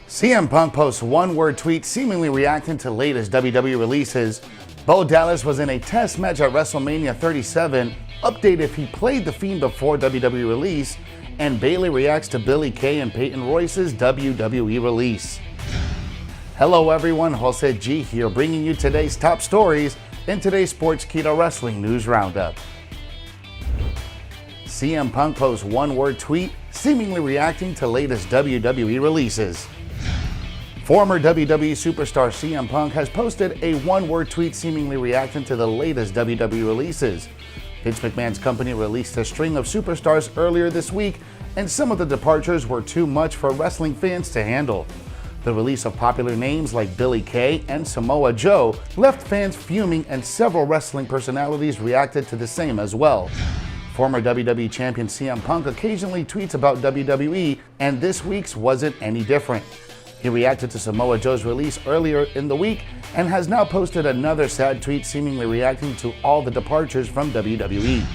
CM Punk posts one-word tweet seemingly reacting to latest WWE releases. Bo Dallas was in a test match at WrestleMania 37. Update if he played the Fiend before WWE release. And Bayley reacts to Billie Kay and Peyton Royce's WWE release. Hello everyone, Jose G here, bringing you today's top stories in today's Sportskeeda Wrestling News Roundup. CM Punk posts one-word tweet seemingly reacting to latest WWE releases. Former WWE superstar CM Punk has posted a one-word tweet seemingly reacting to the latest WWE releases. Vince McMahon's company released a string of superstars earlier this week, and some of the departures were too much for wrestling fans to handle. The release of popular names like Billie Kay and Samoa Joe left fans fuming, and several wrestling personalities reacted to the same as well. Former WWE champion CM Punk occasionally tweets about WWE, and this week's wasn't any different. He reacted to Samoa Joe's release earlier in the week and has now posted another sad tweet seemingly reacting to all the departures from WWE.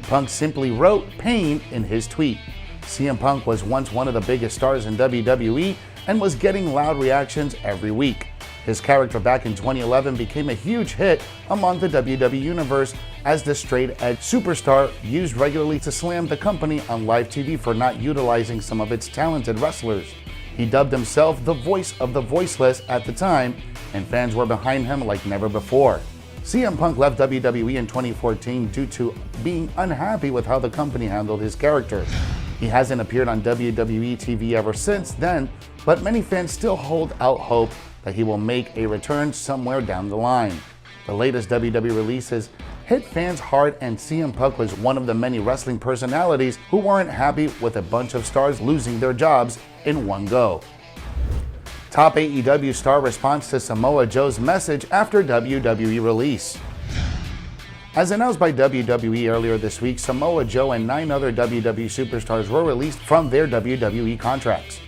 Punk simply wrote "pain" in his tweet. CM Punk was once one of the biggest stars in WWE and was getting loud reactions every week. His character back in 2011 became a huge hit among the WWE universe as the straight-edge superstar used regularly to slam the company on live TV for not utilizing some of its talented wrestlers. He dubbed himself the voice of the voiceless at the time, and fans were behind him like never before. CM Punk left WWE in 2014 due to being unhappy with how the company handled his character. He hasn't appeared on WWE TV ever since then, but many fans still hold out hope that he will make a return somewhere down the line. The latest WWE releases hit fans hard, and CM Punk was one of the many wrestling personalities who weren't happy with a bunch of stars losing their jobs in one go. Top AEW Star responds to Samoa Joe's message after WWE release. As announced by WWE earlier this week, Samoa Joe and 9 other WWE superstars were released from their WWE contracts.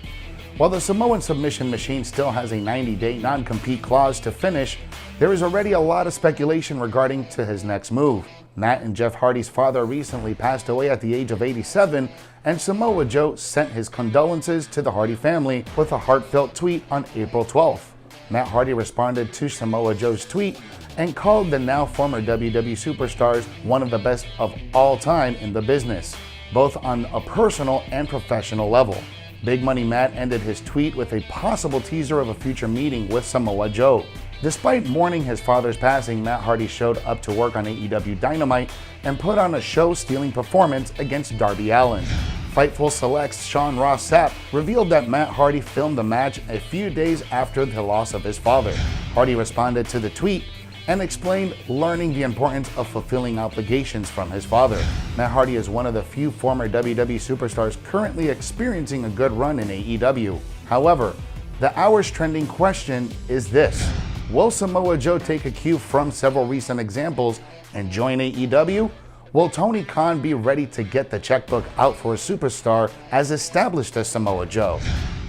While the Samoan submission machine still has a 90-day non-compete clause to finish, there is already a lot of speculation regarding to his next move. Matt and Jeff Hardy's father recently passed away at the age of 87, and Samoa Joe sent his condolences to the Hardy family with a heartfelt tweet on April 12th. Matt Hardy responded to Samoa Joe's tweet and called the now former WWE superstars one of the best of all time in the business, both on a personal and professional level. Big Money Matt ended his tweet with a possible teaser of a future meeting with Samoa Joe. Despite mourning his father's passing, Matt Hardy showed up to work on AEW Dynamite and put on a show-stealing performance against Darby Allin. Fightful Select's Sean Ross Sapp revealed that Matt Hardy filmed the match a few days after the loss of his father. Hardy responded to the tweet and explained learning the importance of fulfilling obligations from his father. Matt Hardy is one of the few former WWE superstars currently experiencing a good run in AEW. However, the hour's trending question is this: will Samoa Joe take a cue from several recent examples and join AEW? Will Tony Khan be ready to get the checkbook out for a superstar as established as Samoa Joe?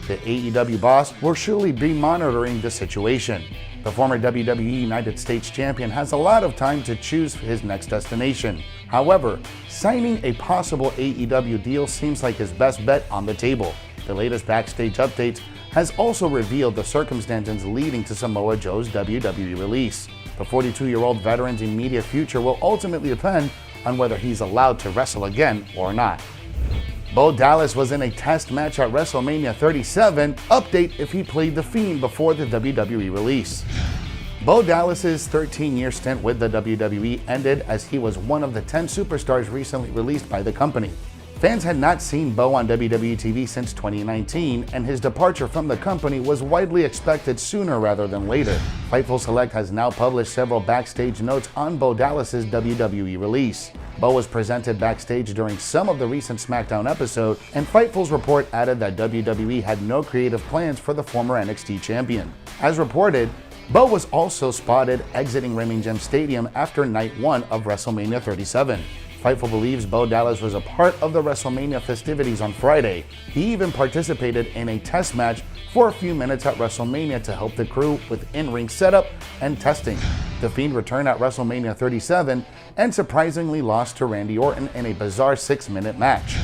The AEW boss will surely be monitoring the situation. The former WWE United States champion has a lot of time to choose his next destination. However, signing a possible AEW deal seems like his best bet on the table. The latest backstage updates has also revealed the circumstances leading to Samoa Joe's WWE release. The 42-year-old veteran's immediate future will ultimately depend on whether he's allowed to wrestle again or not. Bo Dallas was in a test match at WrestleMania 37. Update if he played the Fiend before the WWE release. Bo Dallas's 13-year stint with the WWE ended as he was one of the 10 superstars recently released by the company. Fans had not seen Bo on WWE TV since 2019, and his departure from the company was widely expected sooner rather than later. Fightful Select has now published several backstage notes on Bo Dallas's WWE release. Bo was presented backstage during some of the recent SmackDown episode, and Fightful's report added that WWE had no creative plans for the former NXT champion. As reported, Bo was also spotted exiting Raymond James Stadium after night 1 of WrestleMania 37. Fightful believes Bo Dallas was a part of the WrestleMania festivities on Friday. He even participated in a test match for a few minutes at WrestleMania to help the crew with in-ring setup and testing. The Fiend returned at WrestleMania 37 and surprisingly lost to Randy Orton in a bizarre 6-minute match.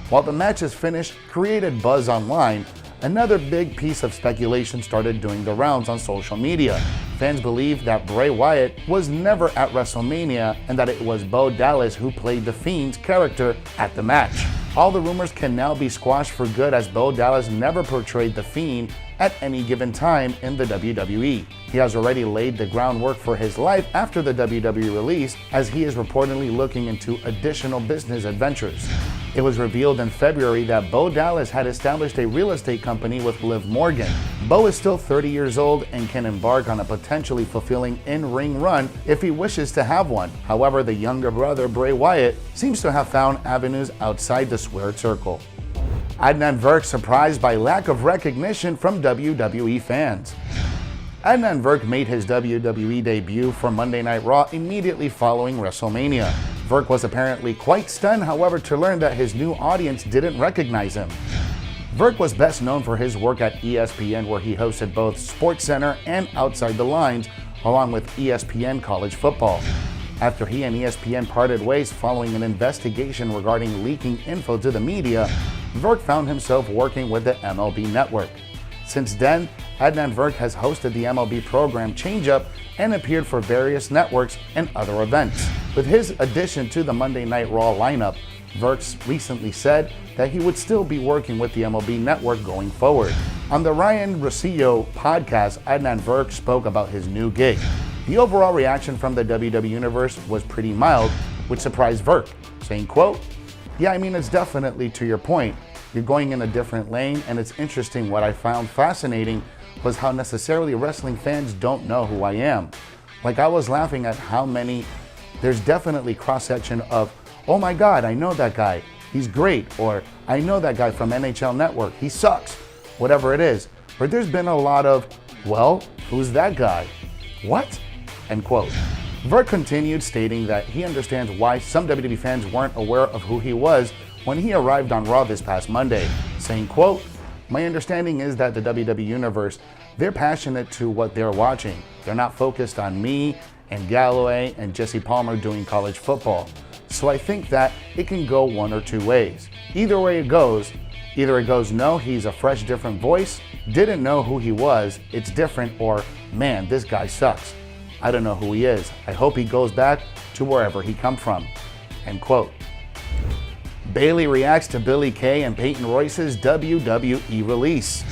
While the match's finish created buzz online, Another big piece of speculation started doing the rounds on social media. Fans believe that Bray Wyatt was never at WrestleMania and that it was Bo Dallas who played the Fiend's character at the match. All the rumors can now be squashed for good, as Bo Dallas never portrayed the Fiend at any given time in the WWE. He has already laid the groundwork for his life after the WWE release, as he is reportedly looking into additional business adventures. It was revealed in February that Bo Dallas had established a real estate company with Liv Morgan. Bo is still 30 years old and can embark on a potentially fulfilling in-ring run if he wishes to have one. However, the younger brother, Bray Wyatt, seems to have found avenues outside the squared circle. Adnan Virk surprised by lack of recognition from WWE fans. Adnan Virk made his WWE debut for Monday Night Raw immediately following WrestleMania. Virk was apparently quite stunned, however, to learn that his new audience didn't recognize him. Virk was best known for his work at ESPN, where he hosted both SportsCenter and Outside the Lines, along with ESPN College Football. After he and ESPN parted ways following an investigation regarding leaking info to the media, Virk found himself working with the MLB Network. Since then, Adnan Virk has hosted the MLB program Change Up and appeared for various networks and other events. With his addition to the Monday Night Raw lineup, Virk recently said that he would still be working with the MLB Network going forward. On the Ryan Russillo podcast, Adnan Virk spoke about his new gig. The overall reaction from the WWE Universe was pretty mild, which surprised Virk, saying, quote, "Yeah, I mean, it's definitely to your point. You're going in a different lane, and it's interesting. What I found fascinating was how necessarily wrestling fans don't know who I am. Like, I was laughing at how many, there's definitely cross-section of, oh my God, I know that guy, he's great, or I know that guy from NHL Network, he sucks," whatever it is. But there's been a lot of, well, who's that guy? What? End quote. Virk continued, stating that he understands why some WWE fans weren't aware of who he was when he arrived on Raw this past Monday, saying, quote, "My understanding is that the WWE Universe, they're passionate to what they're watching. They're not focused on me and Galloway and Jesse Palmer doing college football. So I think that it can go one or two ways. Either way it goes, no, he's a fresh, different voice, didn't know who he was, it's different, or man, this guy sucks. I don't know who he is. I hope he goes back to wherever he come from." End quote. Bayley reacts to Billie Kay and Peyton Royce's WWE release.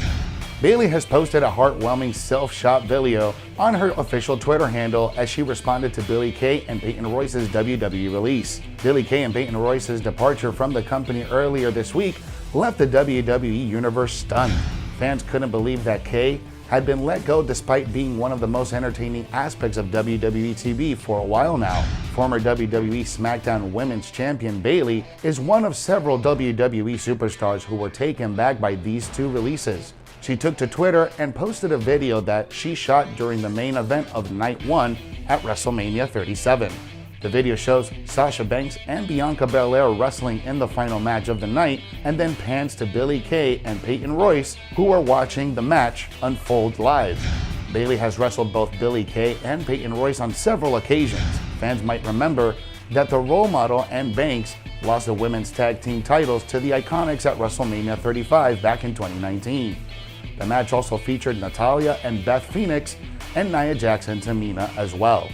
Bayley has posted a heartwarming self-shot video on her official Twitter handle as she responded to Billie Kay and Peyton Royce's WWE release. Billie Kay and Peyton Royce's departure from the company earlier this week left the WWE Universe stunned. Fans couldn't believe that Kay had been let go despite being one of the most entertaining aspects of WWE TV for a while now. Former WWE SmackDown Women's Champion Bayley is one of several WWE superstars who were taken back by these two releases. She took to Twitter and posted a video that she shot during the main event of Night 1 at WrestleMania 37. The video shows Sasha Banks and Bianca Belair wrestling in the final match of the night, and then pans to Billie Kay and Peyton Royce, who are watching the match unfold live. Bayley has wrestled both Billie Kay and Peyton Royce on several occasions. Fans might remember that the role model and Banks lost the women's tag team titles to the Iconics at WrestleMania 35 back in 2019. The match also featured Natalya and Beth Phoenix and Nia Jax and Tamina as well.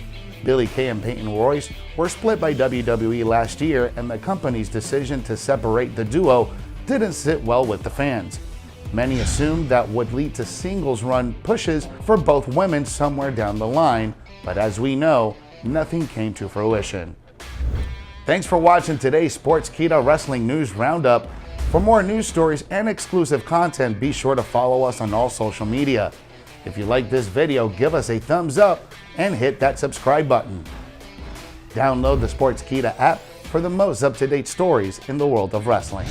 Billie Kay and Peyton Royce were split by WWE last year, and the company's decision to separate the duo didn't sit well with the fans. Many assumed that would lead to singles run pushes for both women somewhere down the line, but as we know, nothing came to fruition. Thanks for watching today's Sportskeeda Wrestling News Roundup. For more news stories and exclusive content, be sure to follow us on all social media. If you like this video, give us a thumbs up and hit that subscribe button. Download the Sportskeeda app for the most up-to-date stories in the world of wrestling.